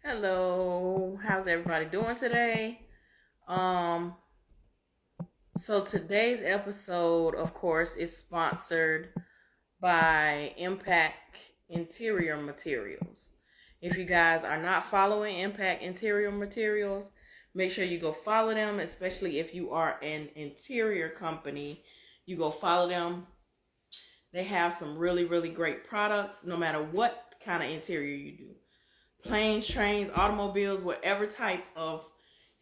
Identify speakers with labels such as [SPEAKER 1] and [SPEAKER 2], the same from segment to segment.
[SPEAKER 1] Hello, how's everybody doing today? Um, so today's episode, of course, is sponsored by Impact Interior Materials. If you guys are not following Impact Interior Materials, make sure you go follow them, especially if you are an interior company. You go follow them. They have some really, really great products no matter what kind of interior you do. Planes, trains, automobiles, whatever type of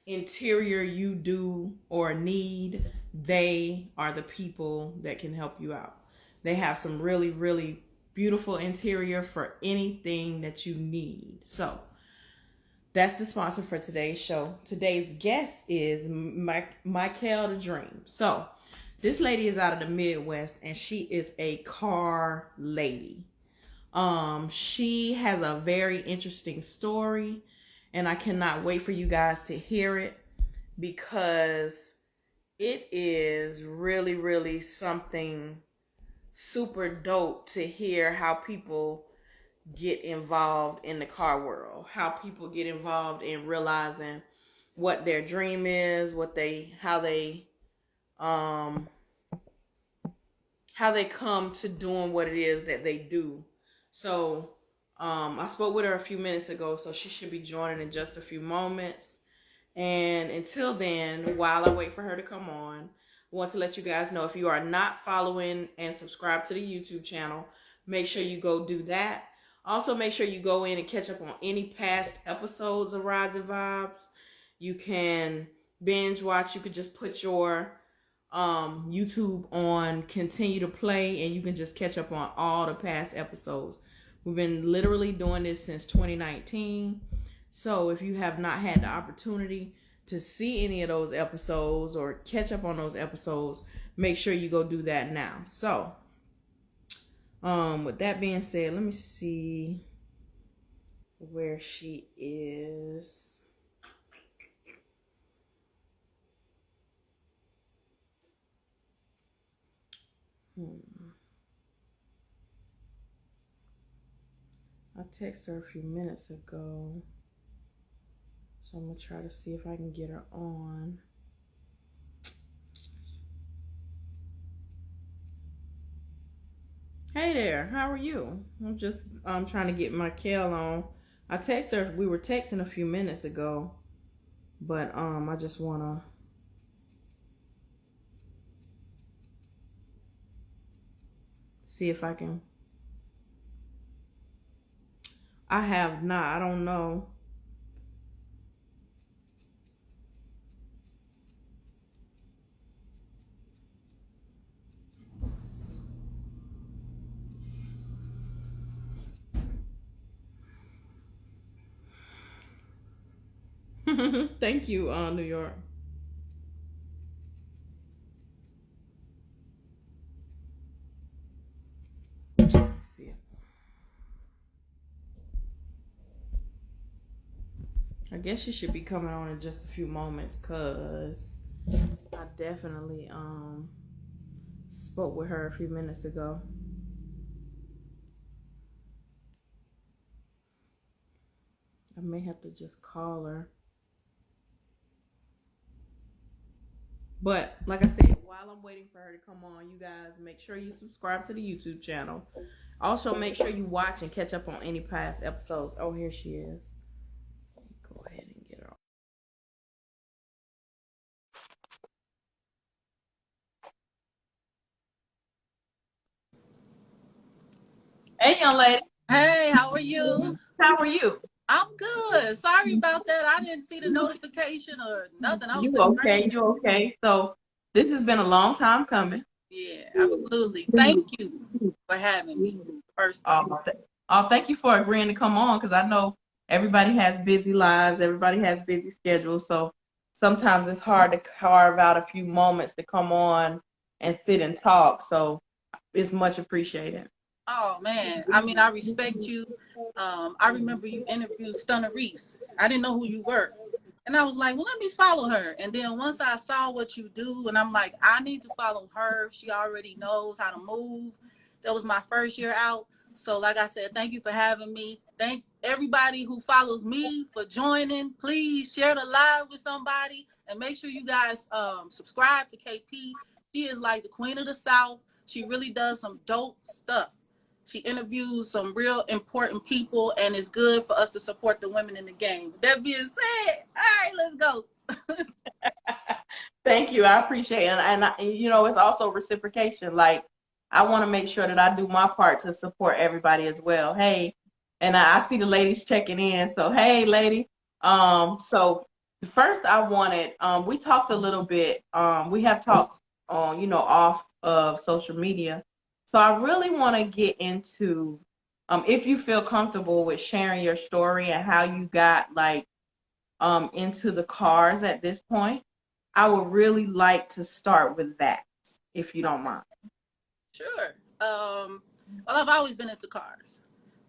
[SPEAKER 1] interior you do or need, they are the people that can help you out. They have some really, really beautiful interior for anything that you need. So that's the sponsor for today's show. Today's guest is Mykael the Dream. So this lady is out of the Midwest and she is a car lady. She has a very interesting story, and I cannot wait for you guys to hear it because it is really, really something super dope to hear how people get involved in the car world, how people get involved in realizing what their dream is, um how they come to doing what it is that they do. So I spoke with her a few minutes ago, so she should be joining in just a few moments. And until then, while I wait for her to come on, I want to let you guys know, if you are not following and subscribe to the YouTube channel, make sure you go do that. Also, make sure you go in and catch up on any past episodes of Rides and Vibes. You can binge watch. You could just put your YouTube on continue to play, and you can just catch up on all the past episodes. We've been literally doing this since 2019. So if you have not had the opportunity to see any of those episodes or catch up on those episodes, make sure you go do that now. So with that being said, let me see where she is. I texted her a few minutes ago, so I'm gonna try to see if I can get her on. Hey there, how are you? I'm just trying to get Mykael on. I texted her. We were texting a few minutes ago, but I just wanna see if I can. I have not. I don't know. Thank you, New York. Let's see it. I guess she should be coming on in just a few moments, cause I definitely spoke with her a few minutes ago. I may have to just call her. But like I said, while I'm waiting for her to come on, you guys make sure you subscribe to the YouTube channel. Also, make sure you watch and catch up on any past episodes. Oh, here she is. Go ahead and get her on. Hey, young lady.
[SPEAKER 2] Hey, how are you?
[SPEAKER 1] How are you?
[SPEAKER 2] I'm good. Sorry about that. I didn't see the notification or nothing. I was
[SPEAKER 1] You
[SPEAKER 2] sitting right
[SPEAKER 1] okay?
[SPEAKER 2] here.
[SPEAKER 1] You okay? So this has been a long time coming.
[SPEAKER 2] Yeah, absolutely. Thank you for having me. First off.
[SPEAKER 1] Thank you for agreeing to come on, because I know everybody has busy lives, everybody has busy schedules, so sometimes it's hard to carve out a few moments to come on and sit and talk. So it's much appreciated.
[SPEAKER 2] Oh man. I mean, I respect you. I remember you interviewed Stunner Reese. I didn't know who you were. And I was like, well, let me follow her. And then once I saw what you do, and I'm like, I need to follow her. She already knows how to move. That was my first year out. So like I said, thank you for having me. Thank everybody who follows me for joining. Please share the live with somebody and make sure you guys subscribe to KP. She is like the queen of the South. She really does some dope stuff. She interviews some real important people, and it's good for us to support the women in the game. With that being said, all right, let's go.
[SPEAKER 1] Thank you. I appreciate it. And it's also reciprocation. Like, I want to make sure that I do my part to support everybody as well. Hey, and I see the ladies checking in. So, hey, lady. So first I wanted, we talked a little bit. We have talked on, off of social media. So I really want to get into, if you feel comfortable with sharing your story and how you got into the cars at this point. I would really like to start with that, if you don't
[SPEAKER 2] Okay,
[SPEAKER 1] mind.
[SPEAKER 2] sure. Well, I've always been into cars.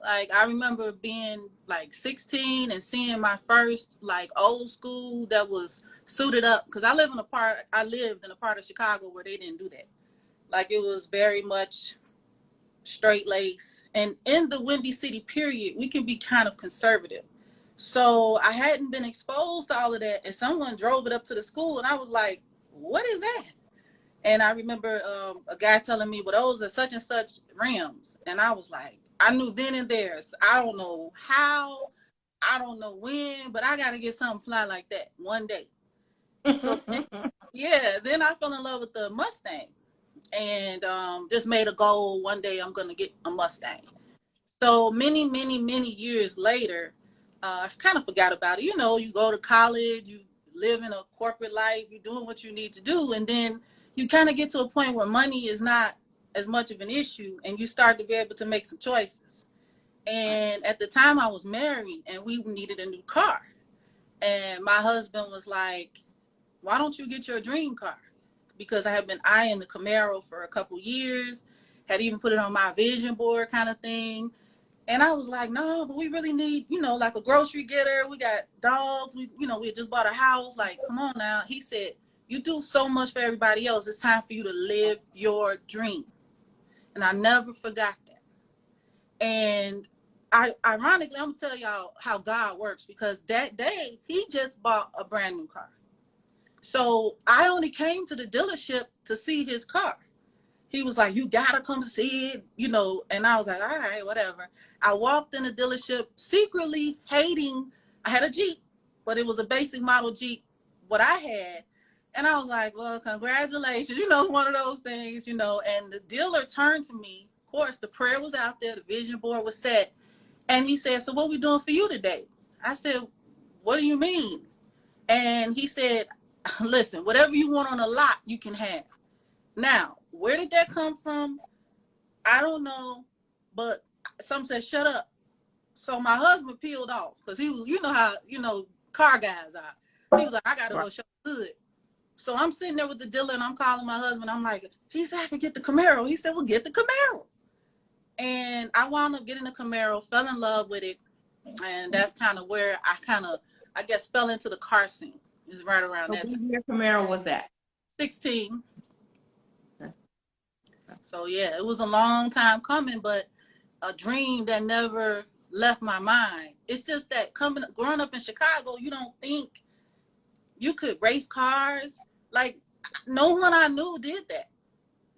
[SPEAKER 2] Like I remember being like 16 and seeing my first like old school that was suited up because I lived in a part of Chicago where they didn't do that. Like it was very much straight lace. And in the Windy City period, we can be kind of conservative. So I hadn't been exposed to all of that, and someone drove it up to the school, and I was like, "What is that?" And I remember a guy telling me, "Well, those are such and such rims," and I was like, I knew then and there. So I don't know how, I don't know when, but I got to get something fly like that one day. So yeah, then I fell in love with the Mustang, and just made a goal. One day I'm gonna get a Mustang. So many, many, many years later, I kind of forgot about it. You know, you go to college, you live in a corporate life, you're doing what you need to do, and then you kind of get to a point where money is not as much of an issue, and you start to be able to make some choices. And at the time, I was married, and we needed a new car. And my husband was like, "Why don't you get your dream car?" Because I had been eyeing the Camaro for a couple years, had even put it on my vision board kind of thing. And I was like, no, but we really need, like a grocery getter. We got dogs. We had just bought a house. Like, come on now. He said, you do so much for everybody else. It's time for you to live your dream. And I never forgot that. And ironically, I'm going to tell y'all how God works because that day he just bought a brand new car. So I only came to the dealership to see his car. He was like, you gotta come see it, and I was like, all right, whatever. I walked in the dealership secretly hating, I had a Jeep, but it was a basic model Jeep, what I had. And I was like, well, congratulations, it's one of those things, and the dealer turned to me. Of course, the prayer was out there, the vision board was set. And he said, so what we doing for you today? I said, what do you mean? And he said, listen, whatever you want on the lot, you can have. Now, where did that come from? I don't know, but some said shut up. So my husband peeled off because he was, how car guys are. He was like, I gotta go show good. So I'm sitting there with the dealer and I'm calling my husband. I'm like, he said I can get the Camaro. He said, well, get the Camaro. And I wound up getting the Camaro, fell in love with it, and that's kind of where I guess, fell into the car scene. Is right around
[SPEAKER 1] So
[SPEAKER 2] that
[SPEAKER 1] what
[SPEAKER 2] time.
[SPEAKER 1] year Camaro was that?
[SPEAKER 2] 16. So yeah, it was a long time coming, but a dream that never left my mind. It's just that growing up in Chicago, you don't think you could race cars. Like no one I knew did that.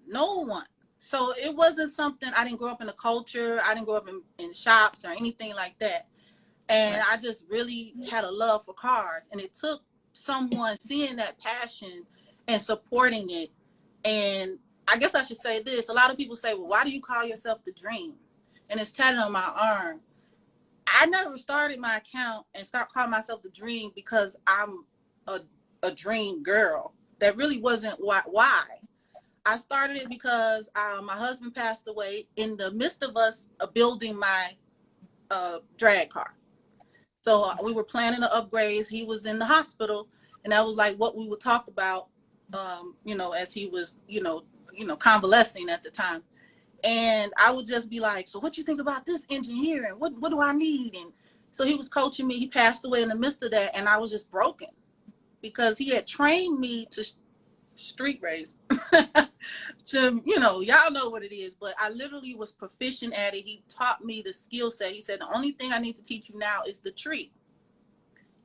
[SPEAKER 2] No one. So it wasn't something. I didn't grow up in a culture. I didn't grow up in shops or anything like that. And
[SPEAKER 1] Right.
[SPEAKER 2] I just really had a love for cars. And it took someone seeing that passion and supporting it. And I guess I should say this. A lot of people say, well, why do you call yourself the Dream? And it's tatted on my arm. I never started my account and start calling myself the Dream because I'm a, a dream girl. That really wasn't why. I started it because my husband passed away in the midst of us building my drag car. So we were planning the upgrades. He was in the hospital, and that was like what we would talk about, as he was, convalescing at the time. And I would just be like, so what you think about this engine here? And what do I need? And so he was coaching me. He passed away in the midst of that, and I was just broken because he had trained me to street race. Y'all know what it is, but I literally was proficient at it. He taught me the skill set. He said, the only thing I need to teach you now is the tree.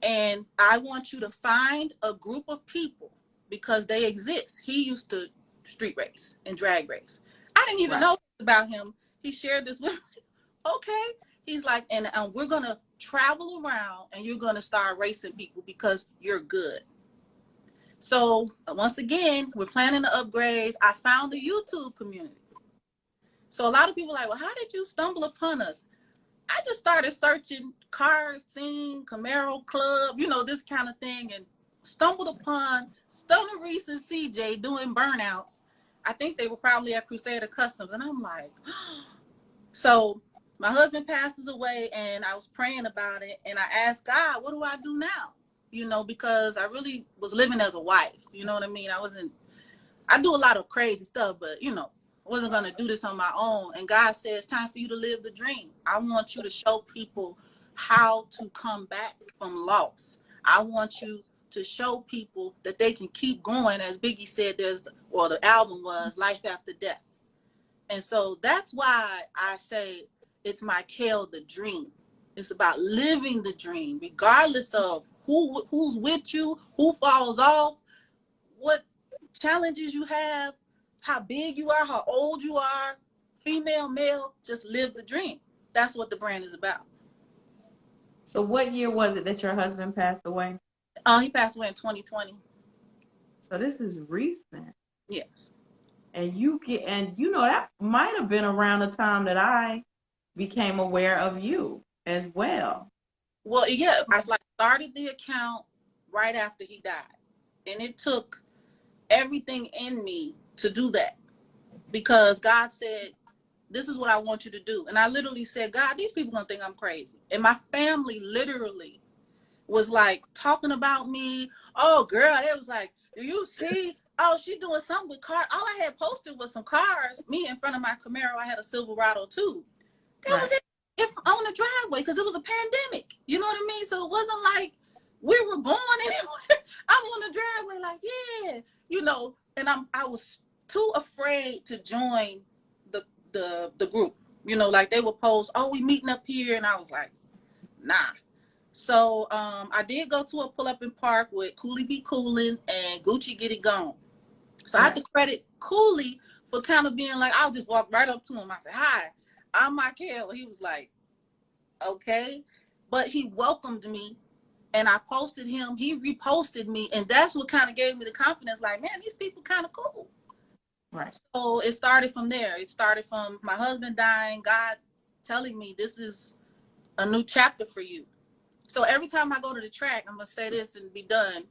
[SPEAKER 2] And I want you to find a group of people because they exist. He used to street race and drag race. I didn't even know about him. He shared this with me. Okay. He's like, and we're going to travel around and you're going to start racing people because you're good. So once again, we're planning the upgrades. I found a YouTube community. So a lot of people are like, well, how did you stumble upon us? I just started searching car scene, Camaro club, this kind of thing, and stumbled upon Stunner Reese and CJ doing burnouts. I think they were probably at Crusader Customs, and I'm like, so my husband passes away, and I was praying about it, and I asked God, what do I do now? Because I really was living as a wife. You know what I mean? I do a lot of crazy stuff, but I wasn't going to do this on my own. And God said, it's time for you to live the dream. I want you to show people how to come back from loss. I want you to show people that they can keep going. As Biggie said, the album was Life After Death. And so that's why I say it's Mykael the Dream. It's about living the dream, regardless of who's with you, who falls off, what challenges you have, how big you are, how old you are, female, male, just live the dream. That's what the brand is about.
[SPEAKER 3] So what year was it that your husband passed away?
[SPEAKER 2] He passed away in 2020.
[SPEAKER 3] So this is recent.
[SPEAKER 2] Yes.
[SPEAKER 3] And that might have been around the time that I became aware of you as well.
[SPEAKER 2] Well, yeah, I started the account right after he died. And it took everything in me to do that because God said, this is what I want you to do. And I literally said, God, these people gonna think I'm crazy. And my family literally was like talking about me. Oh, girl, it was like, do you see? Oh, she doing something with cars. All I had posted was some cars. Me in front of my Camaro, I had a Silverado too. That was it. If on the driveway, because it was a pandemic. You know what I mean? So it wasn't like we were going anywhere. I'm on the driveway, like, yeah, and I was too afraid to join the group. Like they would post, oh, we meeting up here, and I was like, nah. So I did go to a pull-up in park with Cooley Be Coolin' and Gucci Get It Gone. So I had to credit Cooley for kind of being like, I'll just walk right up to him. I said, hi, I'm Mykael. He was like, okay. But he welcomed me and I posted him. He reposted me. And that's what kind of gave me the confidence. Like, man, these people kind of cool.
[SPEAKER 3] Right.
[SPEAKER 2] So it started from there. It started from my husband dying, God telling me this is a new chapter for you. So every time I go to the track, I'm going to say this and be done.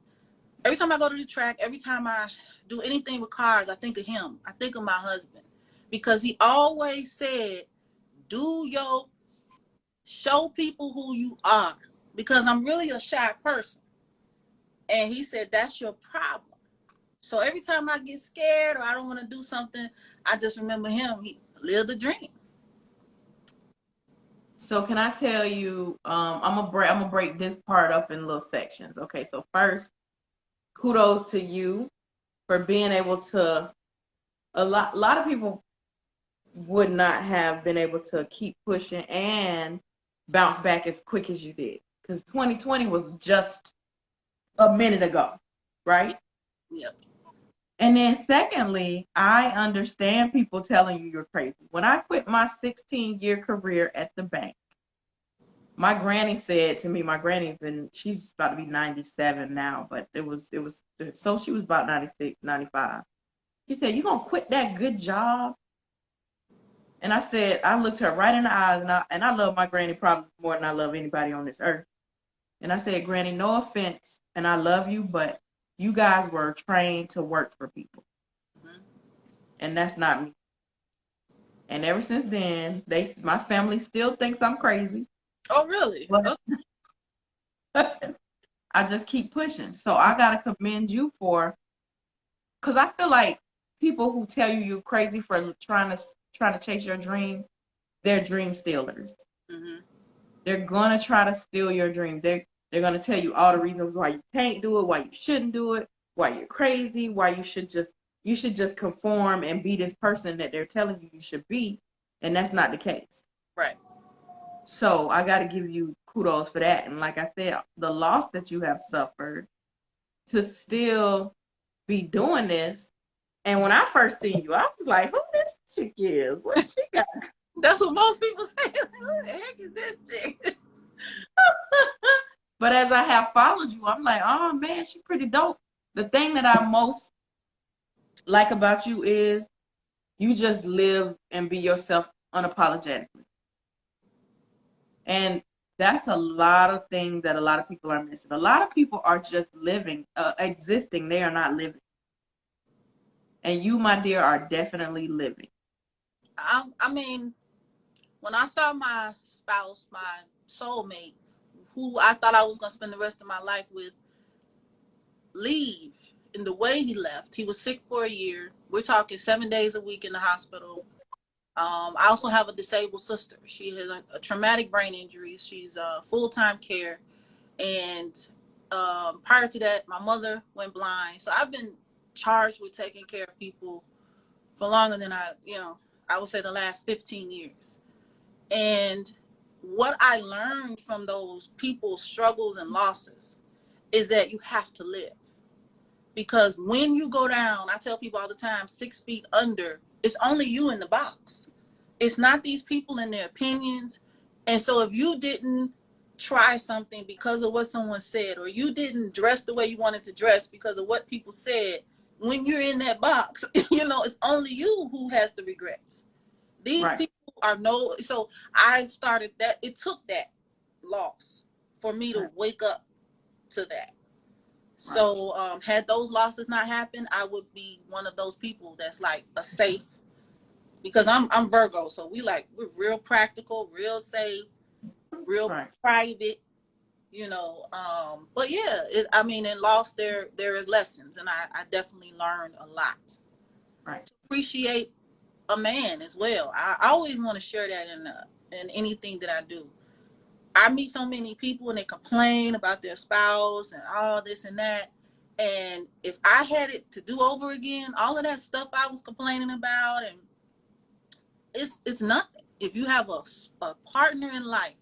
[SPEAKER 2] Every time I go to the track, every time I do anything with cars, I think of him. I think of my husband. Because he always said, show people who you are. Because I'm really a shy person. And he said, that's your problem. So every time I get scared or I don't want to do something, I just remember him. He lived the dream.
[SPEAKER 3] So can I tell you, I'm gonna break this part up in little sections. Okay, so first, kudos to you for being able to. A lot of people would not have been able to keep pushing and bounce back as quick as you did, because 2020 was just a minute ago, right?
[SPEAKER 2] Yep.
[SPEAKER 3] And then secondly, I understand people telling you you're crazy. When I quit my 16-year career at the bank, my granny said to me, she's about to be 97 now, but so she was about 96, 95. She said, you gonna quit that good job? And I looked her right in the eyes, and I love my granny probably more than I love anybody on this earth. And I said, Granny, no offense, and I love you, but you guys were trained to work for people. Mm-hmm. And that's not me. And ever since then, my family still thinks I'm crazy.
[SPEAKER 2] Oh, really?
[SPEAKER 3] But I just keep pushing. So I got to commend you because I feel like people who tell you you're crazy for trying to chase your dream, they're dream stealers. Mm-hmm. They're going to try to steal your dream. They're going to tell you all the reasons why you can't do it, why you shouldn't do it, why you're crazy, why you should just you should just conform and be this person that they're telling you should be, and that's not the case.
[SPEAKER 2] Right.
[SPEAKER 3] So I got to give you kudos for that. And like I said, the loss that you have suffered to still be doing this. And when I first seen you, I was like, who this chick is? What she got?
[SPEAKER 2] That's what most people say. Who the heck is this chick?
[SPEAKER 3] But as I have followed you, I'm like, oh man, she's pretty dope. The thing that I most like about you is you just live and be yourself unapologetically. And that's a lot of things that a lot of people are missing. A lot of people are just living, existing. They are not living. And you, my dear, are definitely living.
[SPEAKER 2] I mean, when I saw my spouse, my soulmate, who I thought I was going to spend the rest of my life with, leave in the way he left. He was sick for a year. We're talking 7 days a week in the hospital. I also have a disabled sister. She has a traumatic brain injury. She's full-time care. And prior to that, my mother went blind. So I've been charged with taking care of people for longer than I would say the last 15 years. And what I learned from those people's struggles and losses is that you have to live. Because when you go down, I tell people all the time, 6 feet under, it's only you in the box. It's not these people and their opinions. And so if you didn't try something because of what someone said, or you didn't dress the way you wanted to dress because of what people said, when you're in that box, it's only you who has the regrets. These
[SPEAKER 3] Right.
[SPEAKER 2] people are so I started that. It took that loss for me to wake up to that. So had those losses not happened, I would be one of those people that's like a safe, because I'm Virgo, so we're real practical, real safe, real private, but yeah, in loss there is lessons, and I definitely learned a lot.
[SPEAKER 3] Right.
[SPEAKER 2] To appreciate a man as well. I always want to share that in anything that I do. I meet so many people and they complain about their spouse and all this and that. And if I had it to do over again, all of that stuff I was complaining about, and it's nothing. If you have a partner in life,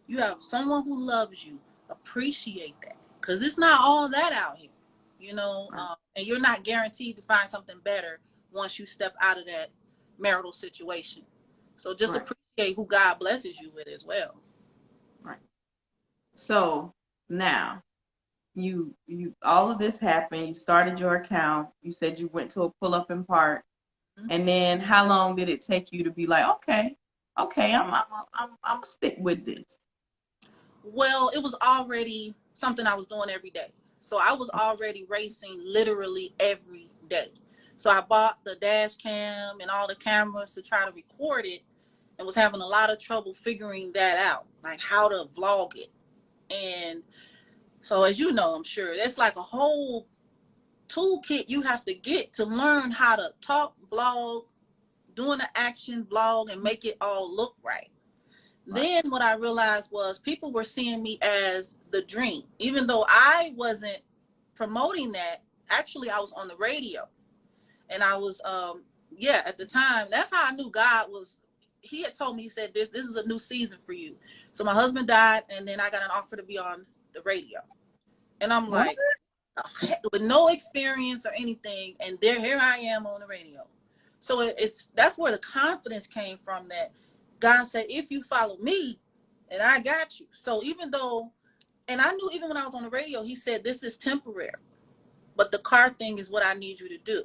[SPEAKER 2] you have someone who loves you, appreciate that. Because it's not all that out here, and you're not guaranteed to find something better once you step out of that marital situation. So just appreciate who God blesses you with as well.
[SPEAKER 3] Right. So now you all of this happened. You started your account. You said you went to a pull up and park. Mm-hmm. And then how long did it take you to be like, okay, I'm stick with this?
[SPEAKER 2] Well, it was already something I was doing every day. So I was already racing literally every day. So I bought the dash cam and all the cameras to try to record it, and was having a lot of trouble figuring that out, like how to vlog it. And so, as you know, I'm sure that's like a whole toolkit you have to get to learn how to talk, vlog, doing an action vlog, and make it all look right. Then what I realized was people were seeing me as the dream, even though I wasn't promoting that. Actually, I was on the radio, and I was, at the time, that's how I knew God was. He had told me, he said, this is a new season for you. So my husband died, and then I got an offer to be on the radio. And I'm like, with no experience or anything, and here I am on the radio. So that's where the confidence came from, that God said, if you follow me, and I got you. So even though, and I knew even when I was on the radio, he said, this is temporary, but the car thing is what I need you to do.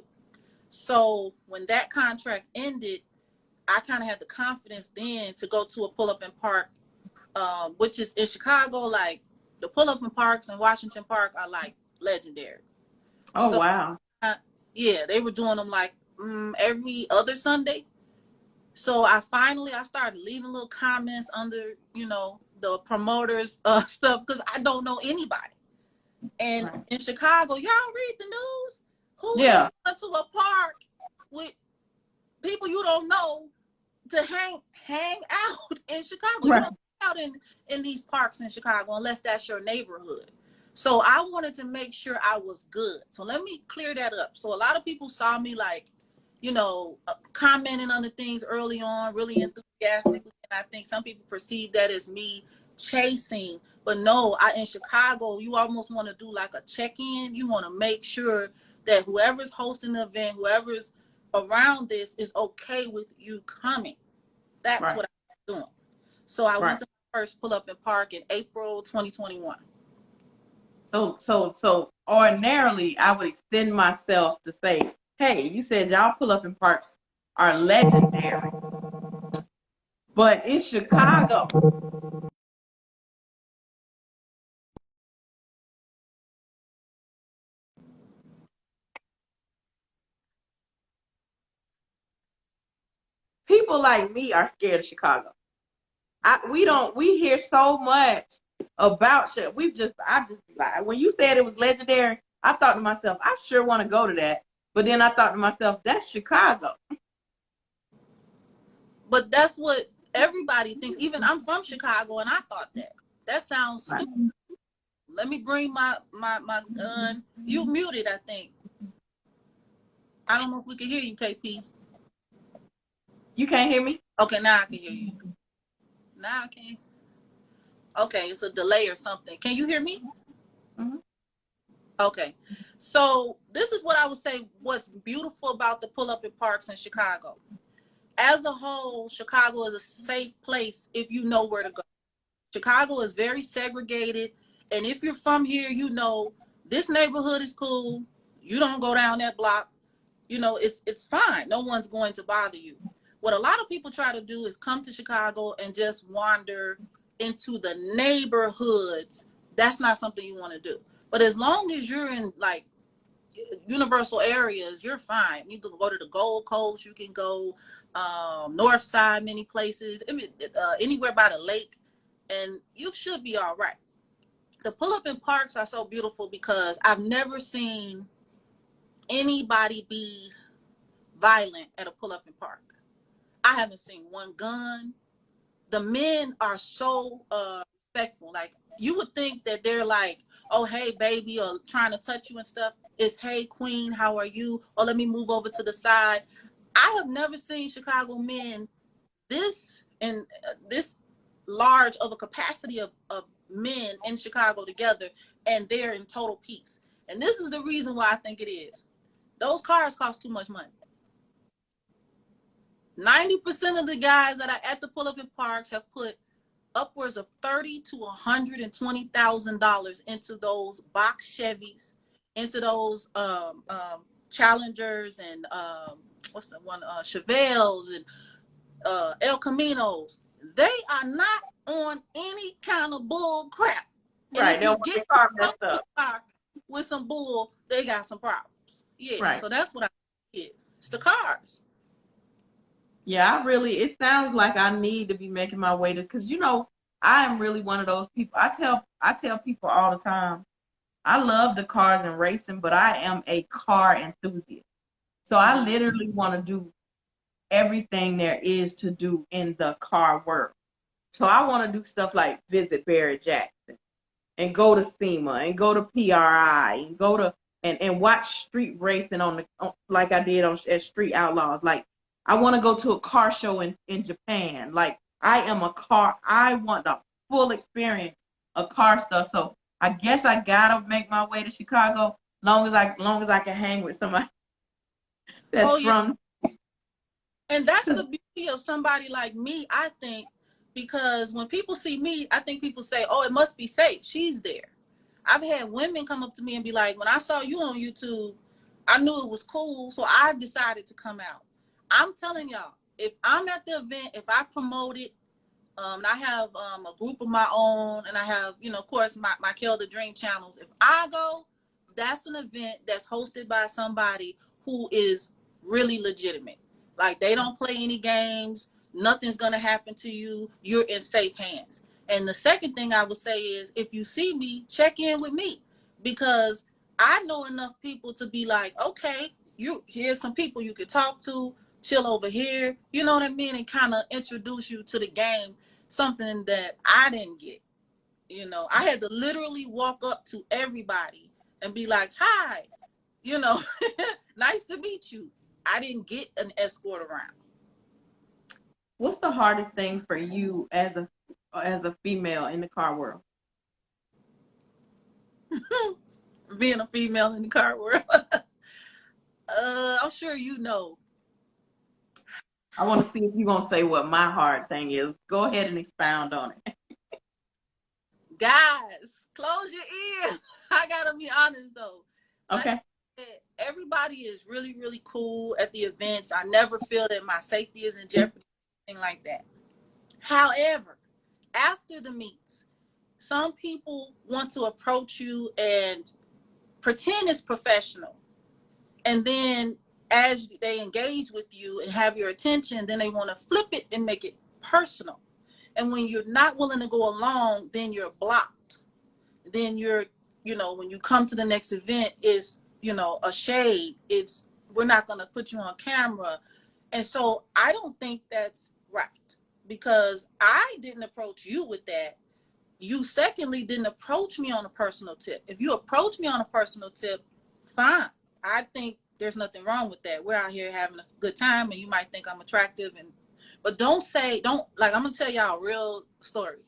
[SPEAKER 2] So when that contract ended, I kind of had the confidence then to go to a pull-up and park, which is in Chicago. Like the pull-up and parks in Washington Park are like legendary.
[SPEAKER 3] Oh, so, wow.
[SPEAKER 2] They were doing them like every other Sunday. So I started leaving little comments under, the promoters stuff, because I don't know anybody. And in Chicago, y'all read the news? Who is going to a park with people you don't know to hang out in Chicago? You don't hang out in these parks in Chicago unless that's your neighborhood. So I wanted to make sure I was good. So let me clear that up. So a lot of people saw me like, commenting on the things early on, really enthusiastically. And I think some people perceive that as me chasing. But no, in Chicago, you almost want to do like a check-in. You want to make sure that whoever's hosting the event, whoever's around this is okay with you coming. That's
[SPEAKER 3] Right.
[SPEAKER 2] what I'm doing. So I went
[SPEAKER 3] Right.
[SPEAKER 2] to my first pull up in park in April 2021.
[SPEAKER 3] So ordinarily I would extend myself to say, hey, you said y'all pull up in parks are legendary. But in Chicago, people like me are scared of Chicago. We hear so much about shit. I just be like, when you said it was legendary, I thought to myself, I sure want to go to that. But then I thought to myself, that's Chicago.
[SPEAKER 2] But that's what everybody thinks. Even I'm from Chicago, and I thought that. That sounds
[SPEAKER 3] Right.
[SPEAKER 2] stupid. Let me bring my gun. You muted, I think. I don't know if we can hear you, KP.
[SPEAKER 3] You can't hear me?
[SPEAKER 2] Okay, now I can hear you. Now I can. Okay, it's a delay or something. Can you hear me?
[SPEAKER 3] Mm-hmm.
[SPEAKER 2] Okay. So this is what I would say what's beautiful about the pull up in parks in Chicago. As a whole, Chicago is a safe place if you know where to go. Chicago is very segregated. And if you're from here, you know this neighborhood is cool. You don't go down that block. It's fine. No one's going to bother you. What a lot of people try to do is come to Chicago and just wander into the neighborhoods. That's not something you want to do. But as long as you're in like universal areas, you're fine. You can go to the Gold Coast. You can go North Side, many places. I mean, anywhere by the lake, and you should be all right. The pull-up in parks are so beautiful because I've never seen anybody be violent at a pull-up in park. I haven't seen one gun. The men are so respectful. Like you would think that they're like, oh hey baby, or trying to touch you and stuff. It's hey queen, how are you? Or let me move over to the side. I have never seen Chicago men this large of a capacity of men in Chicago together, and they're in total peace. And this is the reason why I think it is. Those cars cost too much money. 90% of the guys that are at the pull-up in parks have put upwards of $30,000 to $120,000 into those box Chevys, into those Challengers, and what's the one, Chevelles, and El Caminos. They are not on any kind of bull crap. And
[SPEAKER 3] Right.
[SPEAKER 2] if
[SPEAKER 3] They don't
[SPEAKER 2] you
[SPEAKER 3] want
[SPEAKER 2] get
[SPEAKER 3] their car
[SPEAKER 2] a
[SPEAKER 3] messed up.
[SPEAKER 2] car with some bull, they got some problems. Yeah,
[SPEAKER 3] Right.
[SPEAKER 2] so that's what I think it is. It's the cars.
[SPEAKER 3] Yeah, it sounds like I need to be making my way to, because I am really one of those people. I tell people all the time, I love the cars and racing, but I am a car enthusiast. So I
[SPEAKER 2] Mm-hmm.
[SPEAKER 3] literally want to do everything there is to do in the car world. So I want to do stuff like visit Barrett Jackson and go to SEMA and go to PRI and go to and watch street racing like I did at Street Outlaws. Like I want to go to a car show in Japan. Like I want the full experience of car stuff. So I guess I gotta make my way to Chicago long as I can hang with somebody that's
[SPEAKER 2] Oh yeah.
[SPEAKER 3] from.
[SPEAKER 2] And that's the beauty of somebody like me, I think, because when people see me, I think people say, oh, it must be safe. She's there. I've had women come up to me and be like, when I saw you on YouTube, I knew it was cool, so I decided to come out. I'm telling y'all, if I'm at the event, if I promote it, I have a group of my own, and I have, of course, my Mykael the Dream channels. If I go, that's an event that's hosted by somebody who is really legitimate. Like they don't play any games. Nothing's gonna happen to you. You're in safe hands. And the second thing I would say is, if you see me, check in with me, because I know enough people to be like, okay, here's some people you could talk to, chill over here. You know what I mean, and kind of introduce you to the game, something that I didn't get. You know, I had to literally walk up to everybody and be like, hi, you know, nice to meet you. I didn't get an escort around.
[SPEAKER 3] What's the hardest thing for you as a female in the car world?
[SPEAKER 2] Being a female in the car world. I'm sure you know.
[SPEAKER 3] I want to see if you're going to say what my hard thing is. Go ahead and expound on it.
[SPEAKER 2] Guys, close your ears. I gotta be honest though. Like
[SPEAKER 3] Okay.
[SPEAKER 2] I said, everybody is really, really cool at the events. I never feel that my safety is in jeopardy, anything like that. However, after the meets, some people want to approach you and pretend it's professional. And then as they engage with you and have your attention, then they want to flip it and make it personal. And when you're not willing to go along, then you're blocked. Then you're, you know, when you come to the next event, is, you know, a shade. It's, we're not going to put you on camera. And so I don't think that's right, because I didn't approach you with that. You secondly didn't approach me on a personal tip. If you approach me on a personal tip, fine. I think there's nothing wrong with that. We're out here having a good time, and you might think I'm attractive, and but don't like, I'm gonna tell y'all a real story.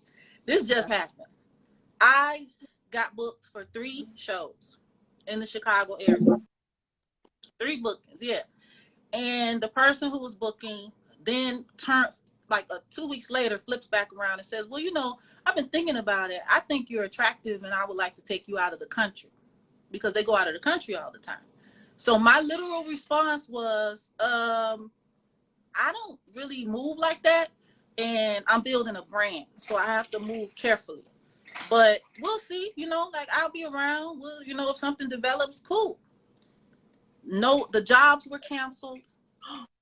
[SPEAKER 2] This just happened. I got booked for 3 shows in the Chicago area. 3 bookings, yeah. And the person who was booking then turned, like 2 weeks later, flips back around and says, well, you know, I've been thinking about it. I think you're attractive and I would like to take you out of the country, because they go out of the country all the time. So my literal response was, I don't really move like that, and I'm building a brand, so I have to move carefully. But we'll see, you know, like I'll be around. We'll, you know, if something develops, cool. No, the jobs were canceled.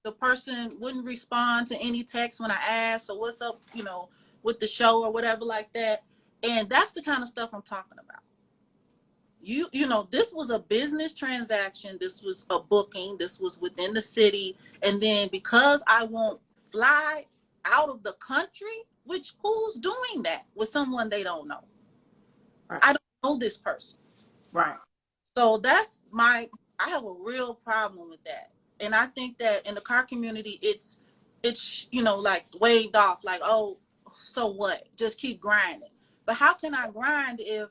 [SPEAKER 2] The person wouldn't respond to any text when I asked, so what's up, you know, with the show or whatever like that. And that's the kind of stuff I'm talking about. You know, this was a business transaction. This was a booking. This was within the city. And then because I won't fly out of the country, which who's doing that with someone they don't know?
[SPEAKER 3] Right.
[SPEAKER 2] I don't know this person.
[SPEAKER 3] Right.
[SPEAKER 2] So I have a real problem with that. And I think that in the car community, it's, you know, like waved off, like, oh, so what? Just keep grinding. But how can I grind if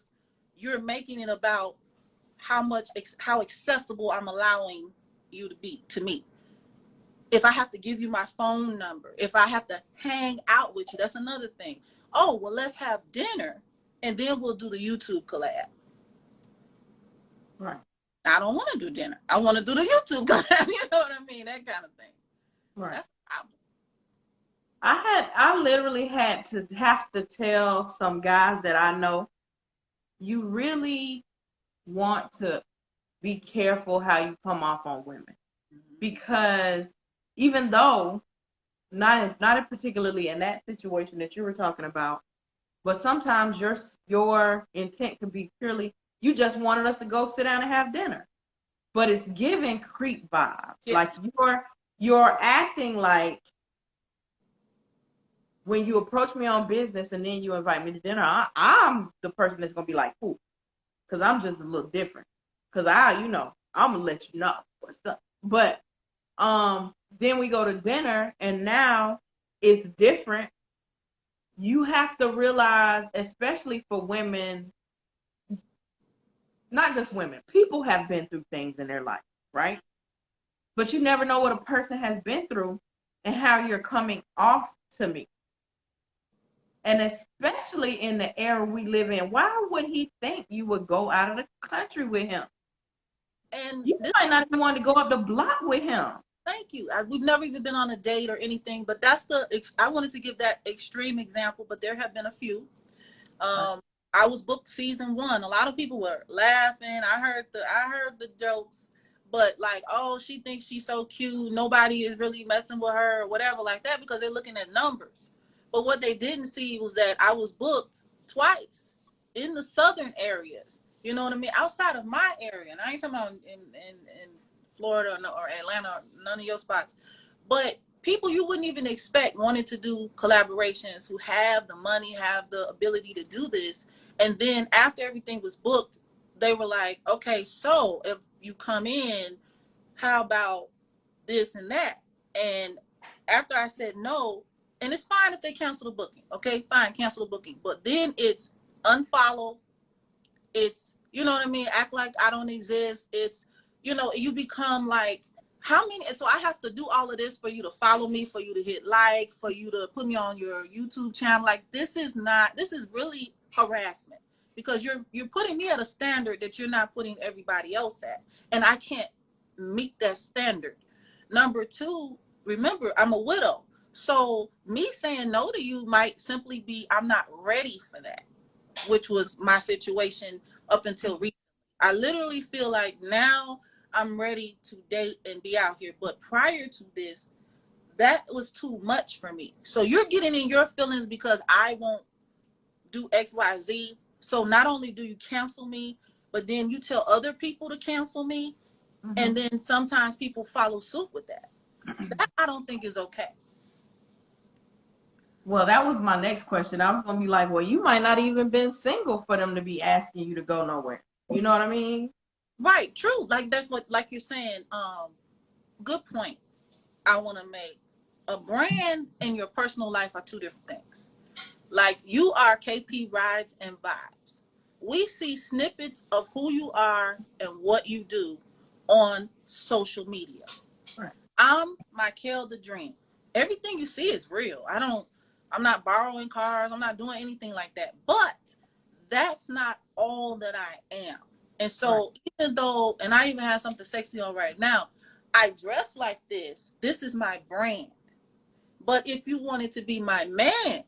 [SPEAKER 2] you're making it about how accessible I'm allowing you to be to me? If I have to give you my phone number, if I have to hang out with you, that's another thing. Oh, well, let's have dinner and then we'll do the YouTube collab.
[SPEAKER 3] Right.
[SPEAKER 2] I don't want to do dinner. I want to do the YouTube collab. You know what I mean? That kind of thing.
[SPEAKER 3] Right.
[SPEAKER 2] That's the problem.
[SPEAKER 3] I literally had to have to tell some guys that I know, you really want to be careful how you come off on women, because even though not particularly in that situation that you were talking about, but sometimes your intent could be purely, you just wanted us to go sit down and have dinner, but it's giving creep vibes.
[SPEAKER 2] Yes.
[SPEAKER 3] Like you're acting like when you approach me on business and then you invite me to dinner, I'm the person that's gonna be like, cool, because I'm just a little different. Because I'm gonna let you know what's up. But then we go to dinner and now it's different. You have to realize, especially for women, not just women, people have been through things in their life, right? But you never know what a person has been through and how you're coming off to me. And especially in the era we live in, why would he think you would go out of the country with him?
[SPEAKER 2] And
[SPEAKER 3] You might not even want to go up the block with him.
[SPEAKER 2] thank you. We've never even been on a date or anything, but I wanted to give that extreme example, but there have been a few. I was booked season 1. A lot of people were laughing. I heard the jokes, but like, oh, she thinks she's so cute. Nobody is really messing with her or whatever like that, because they're looking at numbers. But what they didn't see was that I was booked twice in the southern areas. You know what I mean? Outside of my area, and I ain't talking about in Florida or Atlanta, or none of your spots. But people you wouldn't even expect wanted to do collaborations, who have the money, have the ability to do this. And then after everything was booked, they were like, okay, so if you come in, how about this and that? And after I said no, and it's fine if they cancel the booking, okay, fine, cancel the booking. But then it's unfollow, it's, you know what I mean, act like I don't exist. It's, you know, you become like, how many, and so I have to do all of this for you to follow me, for you to hit like, for you to put me on your YouTube channel. Like, this is really harassment, because you're putting me at a standard that you're not putting everybody else at, and I can't meet that standard. Number two, remember, I'm a widow, so me saying no to you might simply be I'm not ready for that, which was my situation up until recently. I literally feel like now I'm ready to date and be out here. But prior to this, that was too much for me. So you're getting in your feelings because I won't do XYZ. So not only do you cancel me, but then you tell other people to cancel me. Mm-hmm. And then sometimes people follow suit with that. That I don't think is okay.
[SPEAKER 3] Well, that was my next question. I was going to be like, well, you might not even been single for them to be asking you to go nowhere. You know what I mean?
[SPEAKER 2] Right. True. Like, that's what, like you're saying, good point I want to make. A brand and your personal life are two different things. Like, you are KP Rides and Vibes. We see snippets of who you are and what you do on social media.
[SPEAKER 3] Right.
[SPEAKER 2] I'm Mykael the Dream. Everything you see is real. I'm not borrowing cars. I'm not doing anything like that. But that's not all that I am. And so, right, even though, and I even have something sexy on right now, I dress like this. This is my brand. But if you wanted to be my man,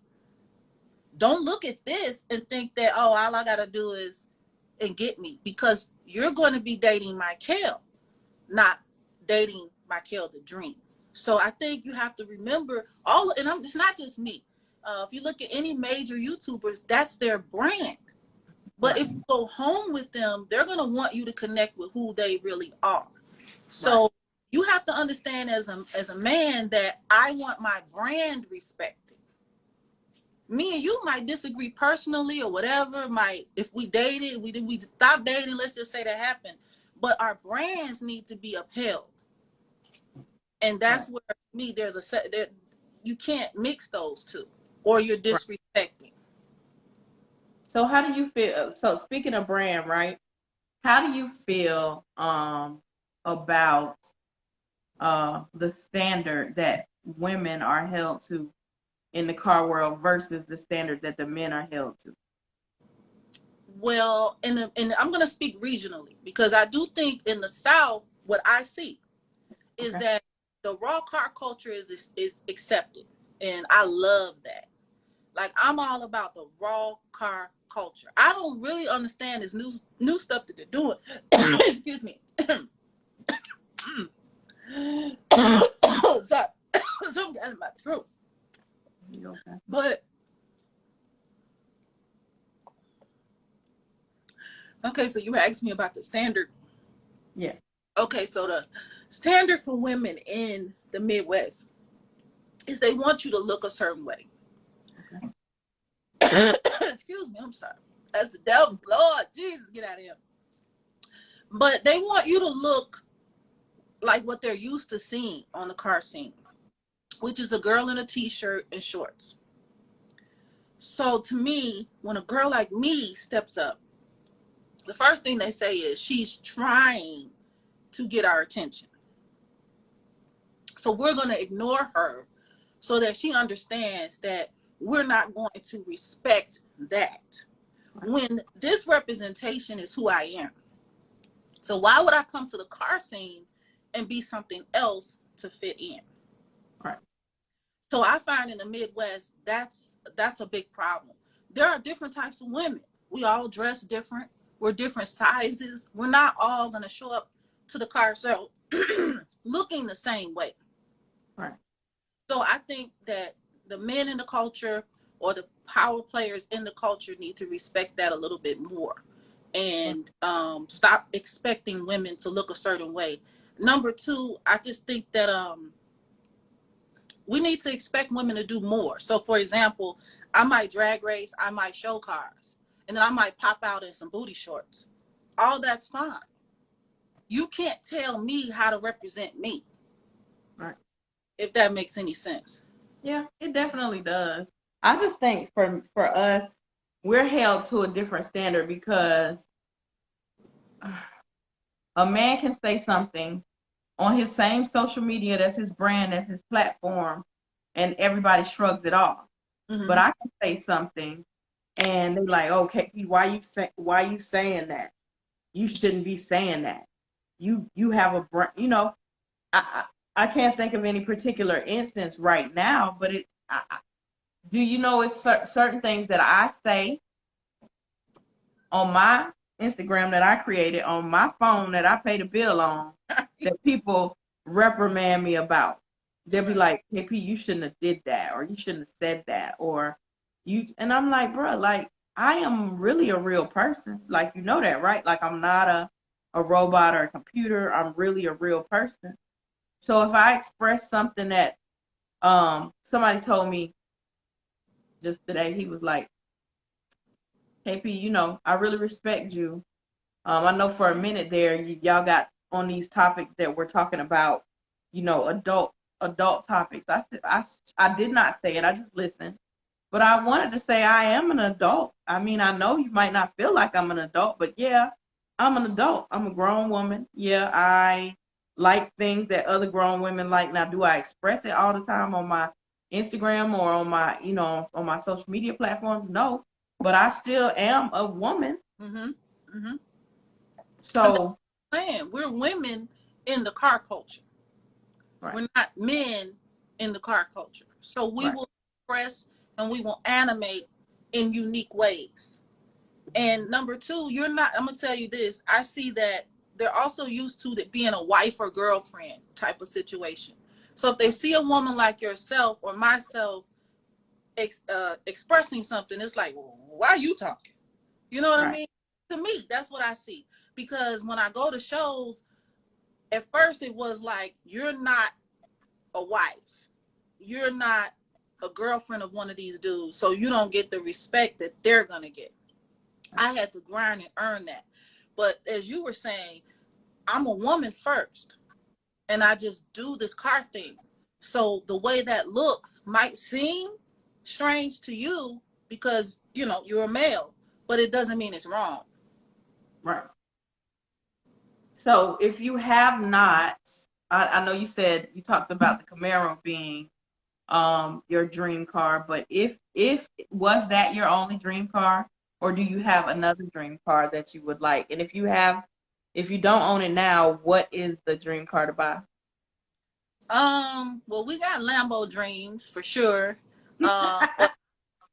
[SPEAKER 2] don't look at this and think that, oh, all I got to do is and get me, because you're going to be dating Mykael, not dating Mykael the Dream. So I think you have to remember it's not just me. If you look at any major YouTubers, that's their brand. But right, if you go home with them, they're going to want you to connect with who they really are. So right, you have to understand as a man that I want my brand respected. Me and you might disagree personally or whatever. If we dated, we stopped dating, let's just say that happened. But our brands need to be upheld. And that's right, where there's that you can't mix those two, or you're disrespecting. Right.
[SPEAKER 3] So how do you feel? So speaking of brand, right? How do you feel about the standard that women are held to in the car world versus the standard that the men are held to?
[SPEAKER 2] Well, and I'm going to speak regionally, because I do think in the South, what I see is that the raw car culture is accepted, and I love that. Like, I'm all about the raw car culture. I don't really understand this new stuff that they're doing. Excuse me. Sorry, something got in my throat.
[SPEAKER 3] Okay.
[SPEAKER 2] But okay, so you asked me about the standard.
[SPEAKER 3] Yeah.
[SPEAKER 2] Okay, so the standard for women in the Midwest is they want you to look a certain way. Okay. Excuse me, I'm sorry. That's the devil. Lord Jesus, get out of here. But they want you to look like what they're used to seeing on the car scene, which is a girl in a t-shirt and shorts. So to me, when a girl like me steps up, the first thing they say is she's trying to get our attention. So we're going to ignore her so that she understands that we're not going to respect that, when this representation is who I am. So why would I come to the car scene and be something else to fit in?
[SPEAKER 3] Right.
[SPEAKER 2] So I find in the Midwest, that's a big problem. There are different types of women. We all dress different. We're different sizes. We're not all going to show up to the car show looking the same way.
[SPEAKER 3] Right.
[SPEAKER 2] So I think that the men in the culture, or the power players in the culture, need to respect that a little bit more, and stop expecting women to look a certain way. Number two, I just think that we need to expect women to do more. So, for example, I might drag race, I might show cars, and then I might pop out in some booty shorts. All that's fine. You can't tell me how to represent me.
[SPEAKER 3] Right.
[SPEAKER 2] If that makes any sense.
[SPEAKER 3] Yeah, it definitely does. I just think for us, we're held to a different standard because a man can say something on his same social media, that's his brand, that's his platform, and everybody shrugs it off. But
[SPEAKER 2] Mm-hmm.
[SPEAKER 3] I can say something and they're like, okay, why you saying that? You shouldn't be saying that. You have a brand, I can't think of any particular instance right now, but do you know it's certain things that I say on my Instagram that I created on my phone that I paid a bill on that people reprimand me about. They'll be
[SPEAKER 2] Right.
[SPEAKER 3] like, KP, you shouldn't have did that, or you shouldn't have said that, or you. And I'm like, bro, like I am really a real person. Like you know that, right? Like I'm not a robot or a computer. I'm really a real person. So if I express something that somebody told me just today, he was like, KP, I really respect you. I know for a minute there, y'all got on these topics that we're talking about, adult topics. I said I did not say it. I just listened, but I wanted to say I am an adult. I mean, I know you might not feel like I'm an adult, but yeah, I'm an adult. I'm a grown woman. Yeah, I like things that other grown women like. Now, do I express it all the time on my Instagram or on my, on my social media platforms? No, but I still am a woman.
[SPEAKER 2] Mm-hmm. Mm-hmm. And that's
[SPEAKER 3] So,
[SPEAKER 2] what I'm saying. We're women in the car culture.
[SPEAKER 3] right,
[SPEAKER 2] We're not men in the car culture. So we
[SPEAKER 3] right,
[SPEAKER 2] will express and we will animate in unique ways. And number two, you're not, I'm going to tell you this. I see that they're also used to that being a wife or girlfriend type of situation. So if they see a woman like yourself or myself expressing something, it's like, well, why are you talking? You know what I
[SPEAKER 3] right,
[SPEAKER 2] mean? To me, that's what I see. Because when I go to shows, at first it was like, you're not a wife. You're not a girlfriend of one of these dudes. So you don't get the respect that they're going to get. I had to grind and earn that. But as you were saying, I'm a woman first. And I just do this car thing. So the way that looks might seem strange to you because, you're a male, but it doesn't mean it's wrong.
[SPEAKER 3] right. So if you have not, I know you said you talked about the Camaro being your dream car, but if was that your only dream car, or do you have another dream car that you would like? And if you don't own it now, what is the dream car to buy?
[SPEAKER 2] Well, we got Lambo dreams for sure. But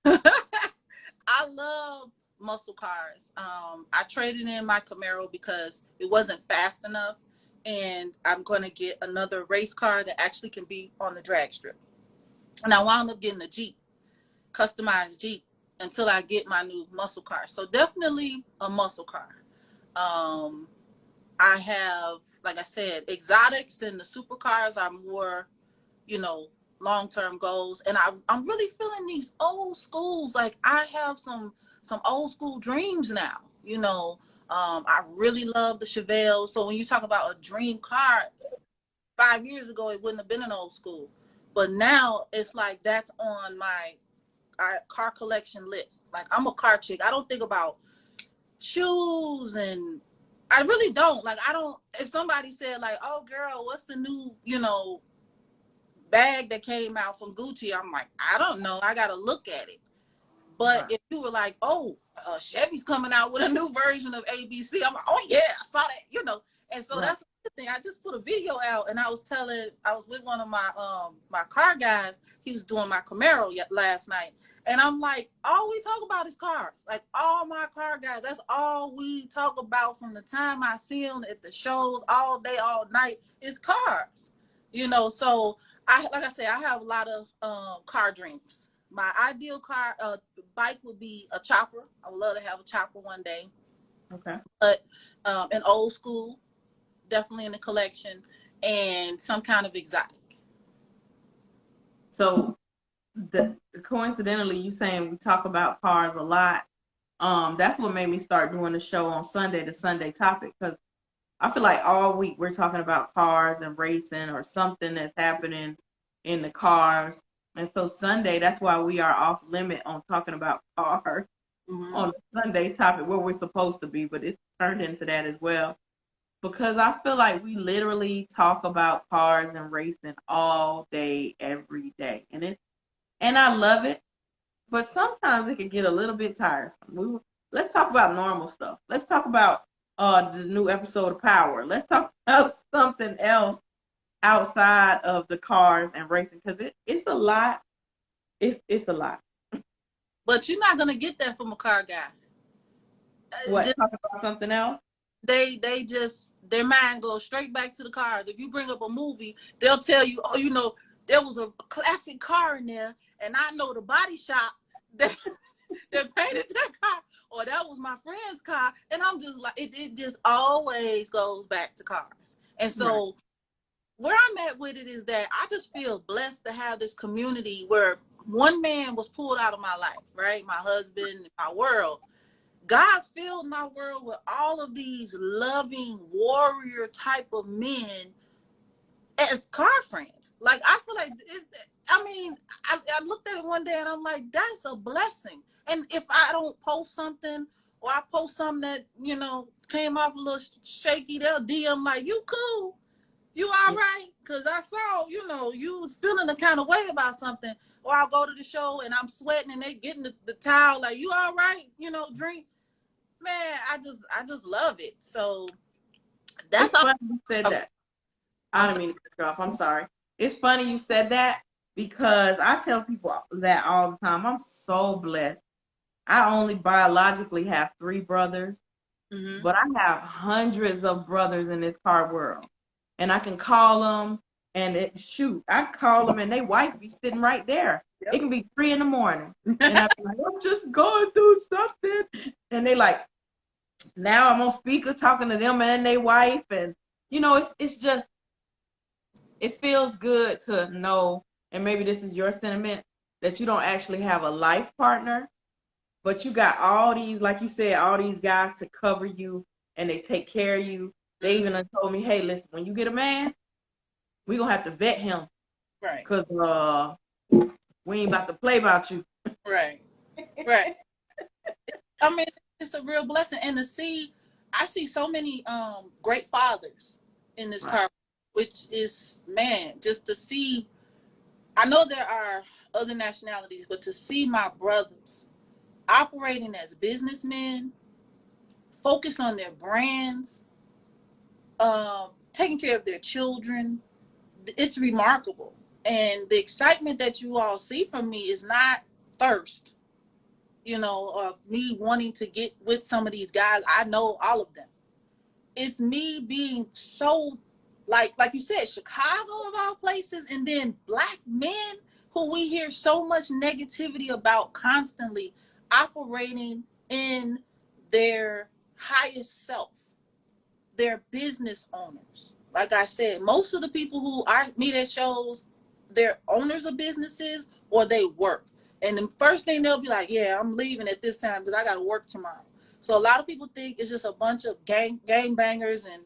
[SPEAKER 2] I love muscle cars. I traded in my Camaro because it wasn't fast enough, and I'm going to get another race car that actually can be on the drag strip. And I wound up getting a Jeep, customized Jeep, until I get my new muscle car. So definitely a muscle car. Um, I have, like I said, exotics and the supercars are more, you know, long-term goals. And I'm really feeling these old schools. Like I have some old school dreams now, I really love the Chevelle. So when you talk about a dream car, 5 years ago, it wouldn't have been an old school. But now it's like that's on my car collection list. Like I'm a car chick. I don't think about shoes and I really don't. Like I don't if somebody said like, "Oh girl, what's the new, bag that came out from Gucci?" I'm like, "I don't know. I got to look at it." But
[SPEAKER 3] Right,
[SPEAKER 2] if you were like, "Oh, Chevy's coming out with a new version of ABC," I'm like, "Oh yeah, I saw that." And so
[SPEAKER 3] right,
[SPEAKER 2] that's the thing. I just put a video out, and I was with one of my car guys. He was doing my Camaro last night, and I'm like, all we talk about is cars. Like all my car guys, that's all we talk about from the time I see them at the shows all day, all night is cars. So like I said, I have a lot of car dreams. My ideal car bike would be a chopper. I would love to have a chopper one day,
[SPEAKER 3] okay.
[SPEAKER 2] but an old school, definitely in the collection, and some kind of exotic.
[SPEAKER 3] So coincidentally, you saying we talk about cars a lot. That's what made me start doing the show on Sunday, the Sunday topic, because I feel like all week we're talking about cars and racing or something that's happening in the cars. And so Sunday, that's why we are off limit on talking about cars
[SPEAKER 2] Mm-hmm.
[SPEAKER 3] on the Sunday topic where we're supposed to be, but it's turned into that as well. Because I feel like we literally talk about cars and racing all day, every day. And I love it, but sometimes it can get a little bit tiresome. Let's talk about normal stuff. Let's talk about the new episode of Power. Let's talk about something else outside of the cars and racing, because it's a lot. It's a lot.
[SPEAKER 2] But you're not gonna get that from a car guy.
[SPEAKER 3] What,
[SPEAKER 2] Just
[SPEAKER 3] talk about something else?
[SPEAKER 2] they just their mind goes straight back to the cars. If you bring up a movie, they'll tell you, oh, there was a classic car in there, and I know the body shop that that painted that car, or that was my friend's car, and I'm just like, it just always goes back to cars. And
[SPEAKER 3] Right.
[SPEAKER 2] so where I'm at with it is that I just feel blessed to have this community where one man was pulled out of my life, right? My husband, my world. God filled my world with all of these loving warrior type of men as car friends. Like, I feel like, I looked at it one day and I'm like, that's a blessing. And if I don't post something, or I post something that, came off a little shaky, they'll DM like, you cool? You all right? Because I saw, you was feeling a kind of way about something. Or I'll go to the show and I'm sweating and they getting the towel like, you all right? Drink. Man, I just love it. So that's
[SPEAKER 3] It's
[SPEAKER 2] all.
[SPEAKER 3] funny you said
[SPEAKER 2] Oh,
[SPEAKER 3] that. I
[SPEAKER 2] I'm
[SPEAKER 3] didn't
[SPEAKER 2] sorry.
[SPEAKER 3] mean to cut you off. I'm sorry. It's funny you said that because I tell people that all the time. I'm so blessed. I only biologically have 3 brothers,
[SPEAKER 2] Mm-hmm.
[SPEAKER 3] but I have hundreds of brothers in this car world. And I can call them shoot, I call them and they wife be sitting right there. It can be 3 in the morning. And I'm like, I'm just going through something. And they like, now I'm on speaker talking to them and they wife. And, it's just, it feels good to know, and maybe this is your sentiment, that you don't actually have a life partner, but you got all these, like you said, all these guys to cover you and they take care of you. They
[SPEAKER 2] Mm-hmm.
[SPEAKER 3] even done told me, hey, listen, when you get a man, we gonna have to vet him
[SPEAKER 2] Right.
[SPEAKER 3] because we ain't about to play about you.
[SPEAKER 2] Right. Right. I mean, it's a real blessing. And I see so many great fathers in this
[SPEAKER 3] Right.
[SPEAKER 2] car, which is, man, just to see. I know there are other nationalities, but to see my brothers operating as businessmen, focused on their brands, taking care of their children, it's remarkable. And the excitement that you all see from me is not thirst, of me wanting to get with some of these guys. I know all of them. It's me being so, like you said, Chicago of all places, and then black men who we hear so much negativity about constantly operating in their highest self. They're business owners. Like I said, most of the people who I meet at shows, they're owners of businesses or they work. And the first thing they'll be like, yeah, I'm leaving at this time because I got to work tomorrow. So a lot of people think it's just a bunch of gang bangers and,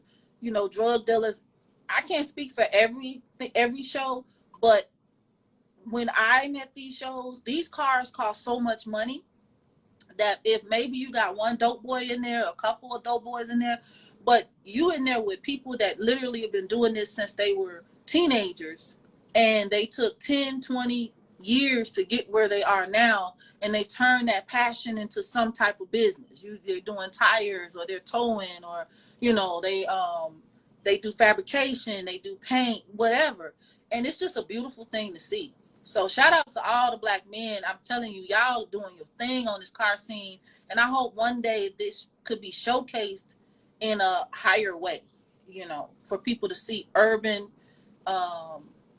[SPEAKER 2] drug dealers. I can't speak for every show, but when I'm at these shows, these cars cost so much money that if maybe you got one dope boy in there, a couple of dope boys in there, but you in there with people that literally have been doing this since they were teenagers, and they took 10, 20 years to get where they are now, and they've turned that passion into some type of business. They're doing tires, or they're towing, or they do fabrication, they do paint, whatever. And it's just a beautiful thing to see. So shout out to all the black men. I'm telling you, y'all doing your thing on this car scene. And I hope one day this could be showcased in a higher way, for people to see urban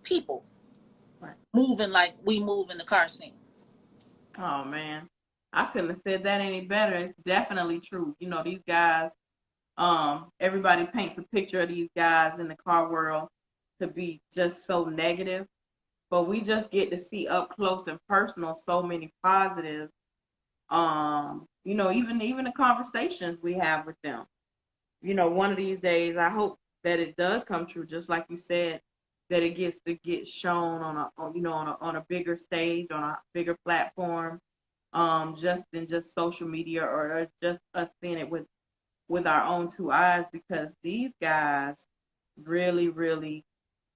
[SPEAKER 2] people
[SPEAKER 3] Right.
[SPEAKER 2] moving like we move in the car scene.
[SPEAKER 3] Oh man, I couldn't have said that any better. It's definitely true. These guys. Everybody paints a picture of these guys in the car world to be just so negative. but we just get to see up close and personal so many positive, even the conversations we have with them. One of these days, I hope that it does come true, just like you said, that it gets to get shown on a bigger stage, on a bigger platform, just in just social media, or just us seeing it with our own two eyes, because these guys really, really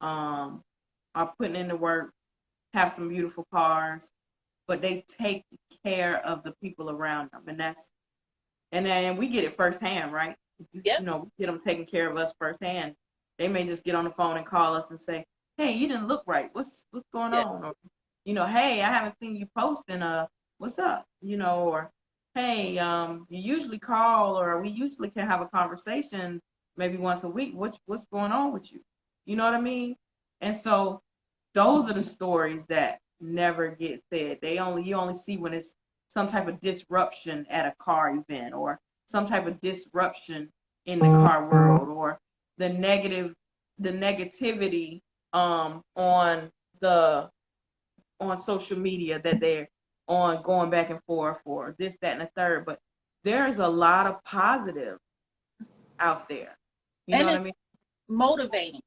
[SPEAKER 3] are putting in the work, have some beautiful cars, but they take care of the people around them, and then we get it firsthand, right?
[SPEAKER 2] Yep.
[SPEAKER 3] We get them taking care of us firsthand. They may just get on the phone and call us and say, "Hey, you didn't look right. What's going
[SPEAKER 2] Yeah.
[SPEAKER 3] on?" Or, "Hey, I haven't seen you posting. What's up?" Or, "Hey, you usually call, or we usually can have a conversation maybe once a week. What's going on with you?" You know what I mean? And so those are the stories that never get said. You only see when it's some type of disruption at a car event, or some type of disruption in the car world, or the negativity on the on social media that they're on, going back and forth for this, that, and the third. But there's a lot of positive out there. You know
[SPEAKER 2] And
[SPEAKER 3] what I
[SPEAKER 2] it's
[SPEAKER 3] mean?
[SPEAKER 2] motivating.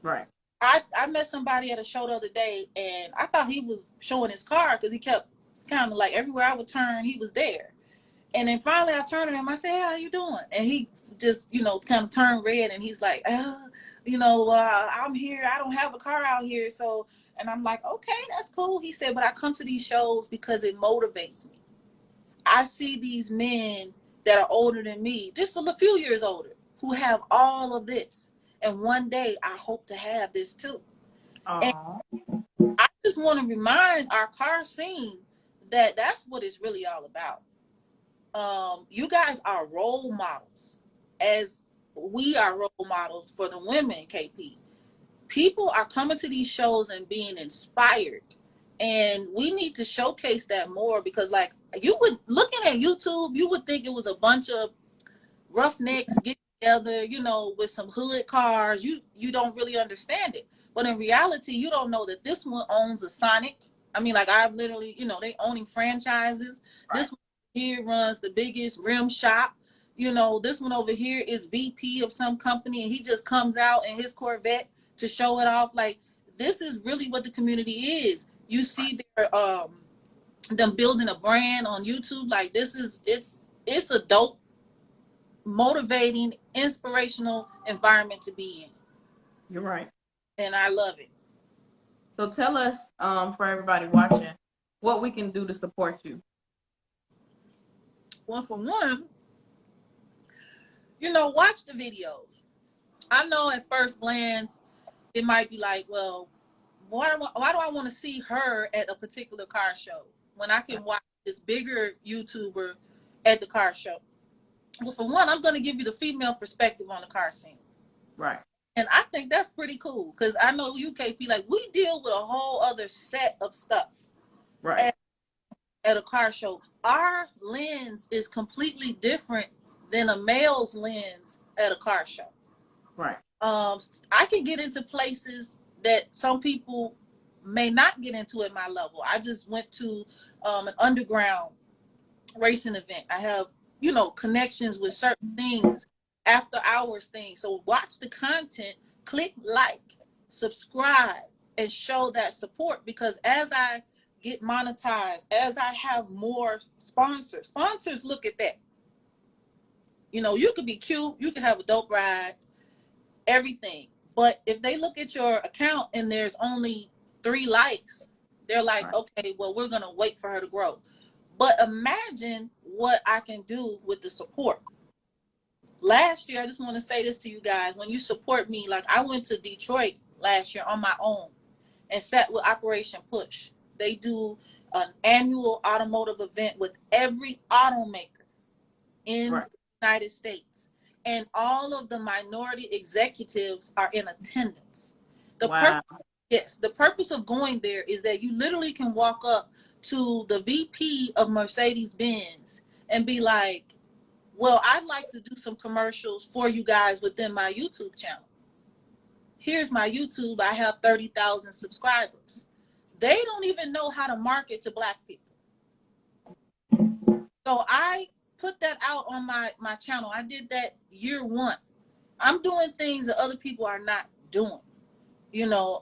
[SPEAKER 3] Right.
[SPEAKER 2] I met somebody at a show the other day, and I thought he was showing his car because he kept kind of like everywhere I would turn, he was there. And then finally I turned to him, I said, "Hey, how you doing?" And he just, kind of turned red, and he's like, "I'm here. I don't have a car out here." So, and I'm like, "Okay, that's cool." He said, "But I come to these shows because it motivates me. I see these men that are older than me, just a few years older, who have all of this. And one day I hope to have this too." And
[SPEAKER 3] Oh,
[SPEAKER 2] I just want to remind our car scene that that's what it's really all about. You guys are role models, as we are role models for the women, KP. People are coming to these shows and being inspired. And we need to showcase that more, because like, you would, looking at YouTube, you would think it was a bunch of roughnecks get together, with some hood cars. You don't really understand it. But in reality, you don't know that this one owns a Sonic. I mean, like, I've literally, they owning franchises.
[SPEAKER 3] right.
[SPEAKER 2] This one here runs the biggest rim shop. This one over here is VP of some company, and he just comes out in his Corvette to show it off. Like, this is really what the community is. You see them building a brand on YouTube. Like, it's a dope, motivating, inspirational environment to be in.
[SPEAKER 3] You're right.
[SPEAKER 2] And I love it.
[SPEAKER 3] So tell us, for everybody watching, what we can do to support you.
[SPEAKER 2] Well, for one, watch the videos. I know at first glance, it might be like, well, why do I want to see her at a particular car show when I can watch this bigger YouTuber at the car show? Well, for one, I'm going to give you the female perspective on the car scene.
[SPEAKER 3] Right.
[SPEAKER 2] And I think that's pretty cool, because I know UKP, like, we deal with a whole other set of stuff.
[SPEAKER 3] Right.
[SPEAKER 2] At a car show. Our lens is completely different than a male's lens at a car show.
[SPEAKER 3] Right.
[SPEAKER 2] I can get into places that some people may not get into at my level. I just went to an underground racing event. I have, connections with certain things, after hours things. So watch the content, click like, subscribe, and show that support, because as I get monetized, as I have more sponsors look at that. You could be cute, you could have a dope ride, everything. But if they look at your account and there's only 3 likes, they're like,
[SPEAKER 3] Right.
[SPEAKER 2] okay, well, we're going to wait for her to grow. But imagine what I can do with the support. Last year, I just want to say this to you guys. When you support me, like, I went to Detroit last year on my own and sat with Operation Push. They do an annual automotive event with every automaker in
[SPEAKER 3] Right.
[SPEAKER 2] the United States. And all of the minority executives are in attendance. The
[SPEAKER 3] Wow.
[SPEAKER 2] the purpose of going there is that you literally can walk up to the VP of Mercedes-Benz and be like, well, I'd like to do some commercials for you guys within my YouTube channel. here's my YouTube. I have 30,000 subscribers. They don't even know how to market to Black people. So I put that out on my channel. I did that year one. I'm doing things that other people are not doing. You know,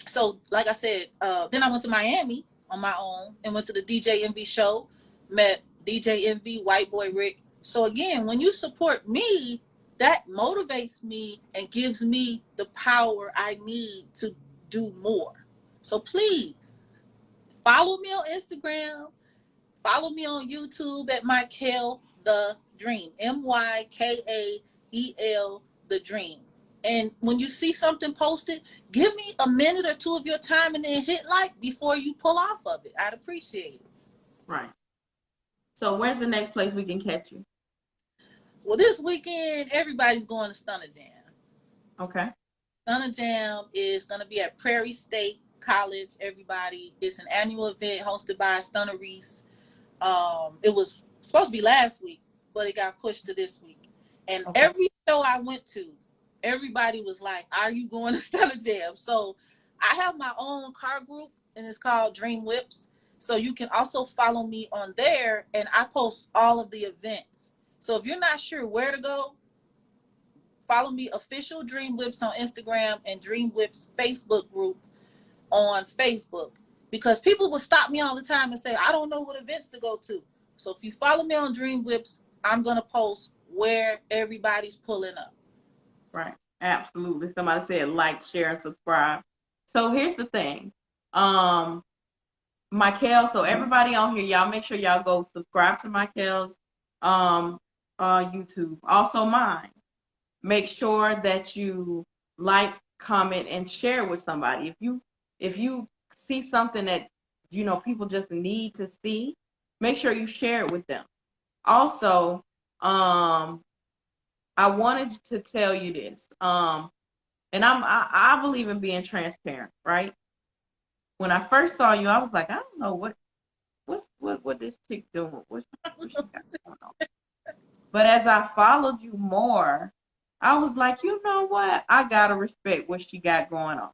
[SPEAKER 2] so like I said, then I went to Miami on my own and went to the DJ Envy show, met DJ Envy, White Boy Rick. So again, when you support me, that motivates me and gives me the power I need to do more. So please follow me on Instagram, follow me on YouTube at Mykael the Dream, Mykael the Dream. And when you see something posted, give me a minute or two of your time and then hit like before you pull off of it. I'd appreciate it.
[SPEAKER 3] Right. So where's the next place we can catch you?
[SPEAKER 2] Well, this weekend, everybody's going to Stunner Jam.
[SPEAKER 3] Okay.
[SPEAKER 2] Stunner Jam is going to be at Prairie State College, everybody. It's an annual event hosted by Stunner Reese. It was supposed to be last week, but it got pushed to this week. And
[SPEAKER 3] Okay.
[SPEAKER 2] every show I went to, everybody was like, "Are you going to Stunner Jam?" So I have my own car group, and it's called Dream Whips. So you can also follow me on there, and I post all of the events. So if you're not sure where to go, follow me, official Dream Whips on Instagram and Dream Whips Facebook group on Facebook, because people will stop me all the time and say, I don't know what events to go to. So if you follow me on Dream Whips, I'm going to post where everybody's pulling up.
[SPEAKER 3] Right. Absolutely. Somebody said like, share, and subscribe. So here's the thing. Mykael, so everybody on here, y'all make sure y'all go subscribe to Mykael's YouTube. Also mine. Make sure that you like, comment, and share with somebody. If you see something that people just need to see, make sure you share it with them. Also, I wanted to tell you this. And I believe in being transparent, right? When I first saw you, I was like, I don't know what this chick doing, what she got going on. But as I followed you more, I was like, you know what? I gotta respect what she got going on.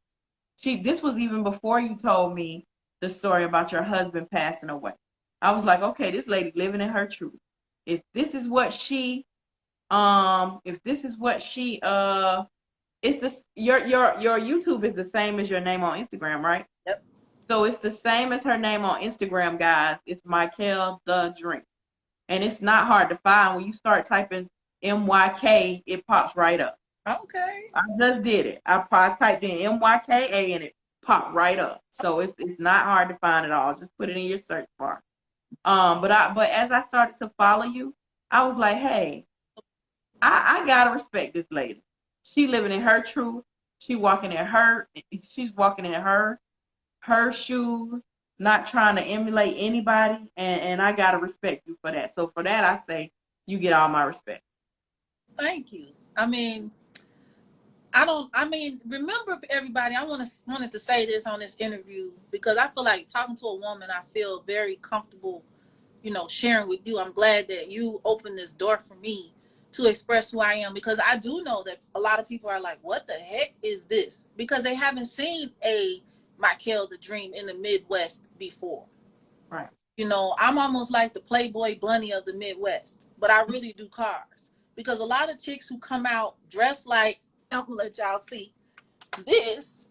[SPEAKER 3] This was even before you told me the story about your husband passing away. I was like, okay, this lady living in her truth. If this is what she it's this your YouTube is the same as your name on Instagram, right?
[SPEAKER 2] Yep.
[SPEAKER 3] So it's the same as her name on Instagram, guys. It's Mykael the Dream. And it's not hard to find. When you start typing MYK, it pops right up.
[SPEAKER 2] Okay.
[SPEAKER 3] I just did it. I typed in MYKA and it popped right up. So it's not hard to find at all. Just put it in your search bar. But as I started to follow you, I was like, hey, I gotta respect this lady. She living in her truth. She's walking in her shoes, not trying to emulate anybody, and I gotta respect you for that. So for that, I say you get all my respect.
[SPEAKER 2] Thank you. Remember everybody, wanted to say this on this interview because I feel like talking to a woman, I feel very comfortable, sharing with you. I'm glad that you opened this door for me to express who I am, because I do know that a lot of people are like, what the heck is this? Because they haven't seen a Mykael the Dream in the Midwest before.
[SPEAKER 3] Right.
[SPEAKER 2] I'm almost like the Playboy bunny of the Midwest, but I really do cars. Because a lot of chicks who come out dressed like, I'm gonna let y'all see this,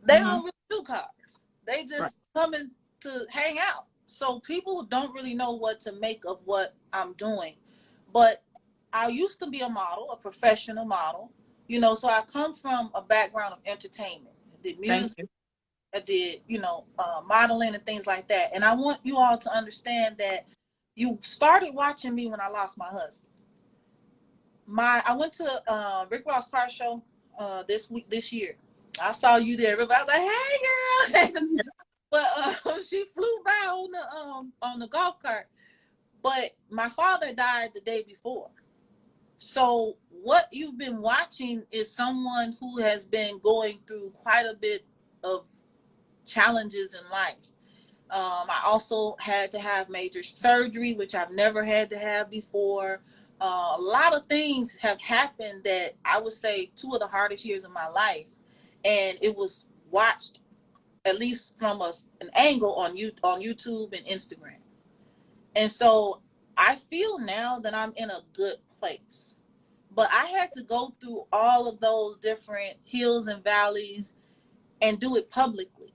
[SPEAKER 2] they don't really do cars. They just coming to hang out. So people don't really know what to make of what I'm doing. But I used to be a model, a professional model, so I come from a background of entertainment. I did music, I did, modeling and things like that. And I want you all to understand that you started watching me when I lost my husband. I went to Rick Ross car show this year. I saw you there. Everybody was like, "Hey, girl!" But she flew by on the golf cart. But my father died the day before. So what you've been watching is someone who has been going through quite a bit of challenges in life. I also had to have major surgery, which I've never had to have before. a lot of things have happened that I would say 2 of the hardest years of my life, and it was watched at least from an angle on YouTube and Instagram. And so I feel now that I'm in a good place. But I had to go through all of those different hills and valleys and do it publicly.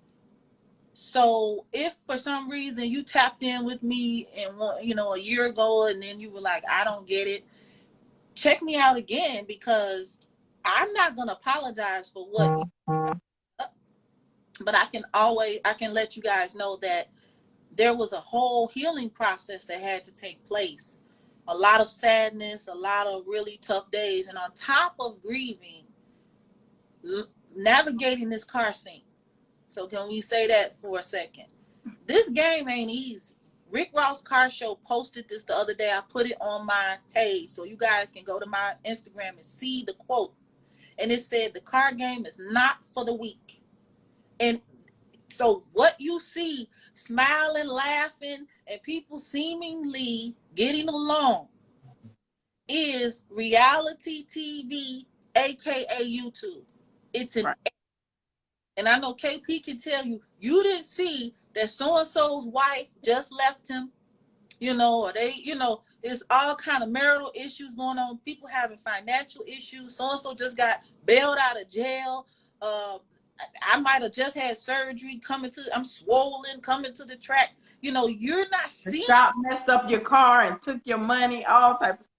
[SPEAKER 2] So if for some reason you tapped in with me and a year ago and then you were like, I don't get it, check me out again, because I'm not gonna apologize for what but I can let you guys know that there was a whole healing process that had to take place. A lot of sadness, a lot of really tough days, and on top of grieving, navigating this car scene. So can we say that for a second? This game ain't easy. Rick Ross Car Show posted this the other day. I put it on my page so you guys can go to my Instagram and see the quote. And it said the car game is not for the weak. And so what you see, smiling, laughing, and people seemingly getting along, is reality TV, aka YouTube. It's an
[SPEAKER 3] Right.
[SPEAKER 2] And I know KP can tell you, you didn't see that so and so's wife just left him, or there's all kind of marital issues going on. People having financial issues. So and so just got bailed out of jail. I might have just had surgery. I'm swollen. Coming to the track. You're not
[SPEAKER 3] The
[SPEAKER 2] seeing.
[SPEAKER 3] shop messed up your car and took your money, all types of.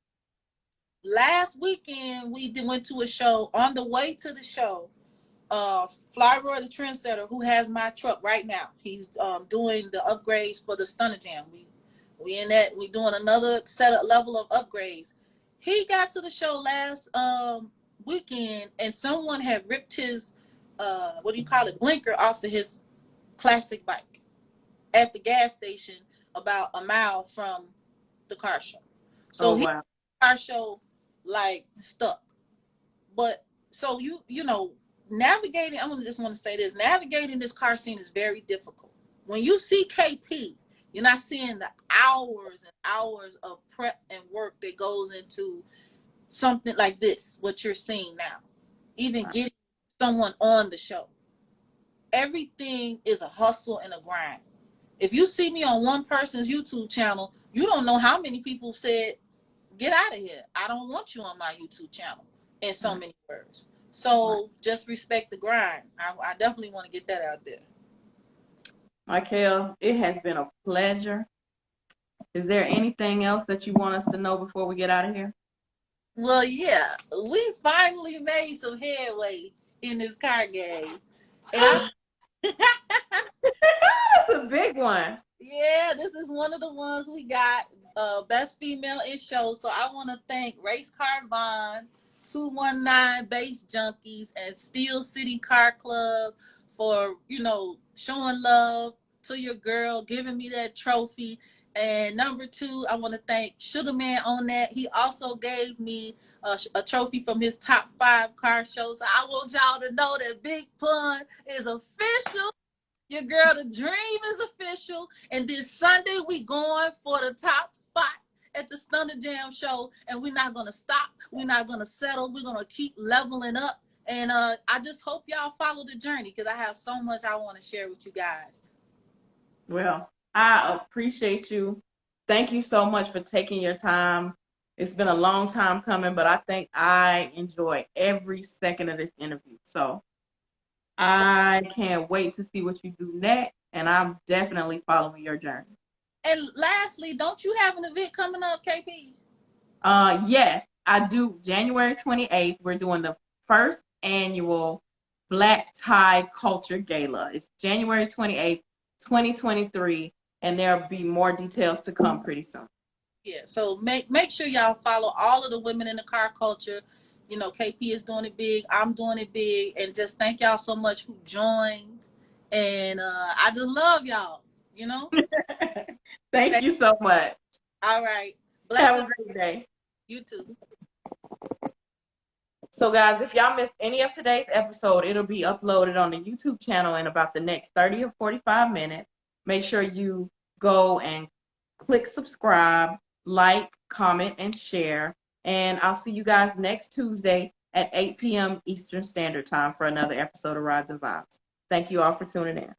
[SPEAKER 2] Last weekend we went to a show. On the way to the show, Flyroy the Trendsetter, who has my truck right now, he's doing the upgrades for the Stunner Jam. We doing another level of upgrades. He got to the show last weekend, and someone had ripped his blinker off of his classic bike at the gas station about a mile from the car show. So
[SPEAKER 3] Oh
[SPEAKER 2] he
[SPEAKER 3] wow.
[SPEAKER 2] car show like stuck. But so navigating, just want to say this, navigating this car scene is very difficult. When you see KP, you're not seeing the hours and hours of prep and work that goes into something like this, what you're seeing now. Even getting someone on the show. Everything is a hustle and a grind. If you see me on one person's YouTube channel, you don't know how many people said, get out of here. I don't want you on my YouTube channel, in so many words. So just respect the grind. I definitely want to get that out there.
[SPEAKER 3] Mykael, it has been a pleasure. Is there anything else that you want us to know before we get out of here?
[SPEAKER 2] Well, yeah, we finally made some headway in this car game. And
[SPEAKER 3] That's a big one.
[SPEAKER 2] yeah, this is one of the ones we got, best female in show. So I want to thank Race Car Vaughn, 219 Base Junkies, and Steel City Car Club for, showing love to your girl, giving me that trophy. And number 2, I want to thank Sugar Man on that. He also gave me a trophy from his top 5 car shows. So I want y'all to know that Big Pun is official. Your girl, the dream, is official. And this Sunday, we going for the top spot at the Stunner Jam show. And we're not going to stop. We're not going to settle. We're going to keep leveling up. And I just hope y'all follow the journey, because I have so much I want to share with you guys.
[SPEAKER 3] Well, I appreciate you. Thank you so much for taking your time. It's been a long time coming, but I think I enjoy every second of this interview. So I can't wait to see what you do next, and I'm definitely following your journey.
[SPEAKER 2] And lastly, don't you have an event coming up, KP?
[SPEAKER 3] Yes, I do. January 28th, we're doing the first annual Black Tie Culture Gala. It's January 28th, 2023, and there'll be more details to come pretty soon.
[SPEAKER 2] Yeah, so make sure y'all follow all of the women in the car culture. KP is doing it big. I'm doing it big. And just thank y'all so much who joined. And I just love y'all,
[SPEAKER 3] Thank you so much.
[SPEAKER 2] All right.
[SPEAKER 3] Have
[SPEAKER 2] Blessings.
[SPEAKER 3] a great day.
[SPEAKER 2] You too.
[SPEAKER 3] So, guys, if y'all missed any of today's episode, it'll be uploaded on the YouTube channel in about the next 30 or 45 minutes. Make sure you go and click subscribe, like, comment, and share. And I'll see you guys next Tuesday at 8 p.m. Eastern Standard Time for another episode of Rides and Vibes. Thank you all for tuning in.